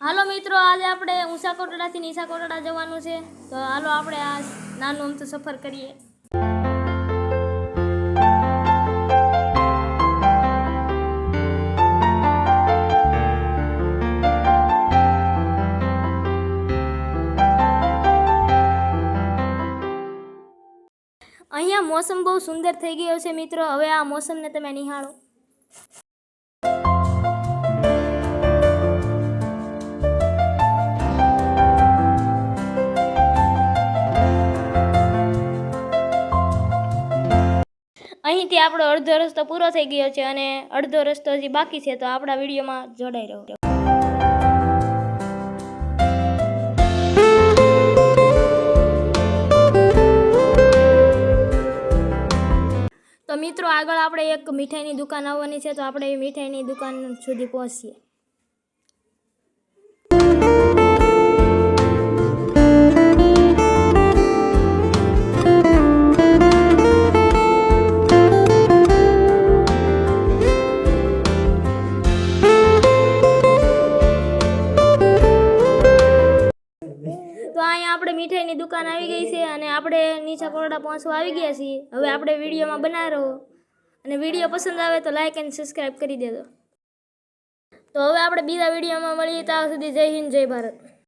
હાલો મિત્રો, આજે આપણે ઊંચા કોટડાથી નીચા કોટડા જવાનું છે, તો હાલો આપણે આ નાનું અમથું સફર કરીએ. અહીંયા મોસમ બહુ સુંદર થઈ ગયો છે મિત્રો. હવે આ મોસમને તમે નિહાળો. અહીંથી આપણો અડધો રસ્તો પૂરો થઈ ગયો છે અને અડધો રસ્તો હજી બાકી છે, તો આપણા વિડીયોમાં જોડાઈ રહો. તો મિત્રો, આગળ આપણે એક મીઠાઈની દુકાન આવવાની છે, તો આપણે એ મીઠાઈની દુકાન સુધી પહોંચીએ. તો અહીંયા આપણે મીઠાઈની દુકાન આવી ગઈ છે અને આપણે નીચા કોટડા પહોંચવા આવી ગયા છીએ. હવે આપણે વિડીયોમાં બનાવી રહો અને વિડીયો પસંદ આવે તો લાઈક અને સબસ્ક્રાઈબ કરી દેજો. તો હવે આપણે બીજા વિડીયોમાં મળીએ. ત્યાં સુધી જય હિન્દ, જય ભારત.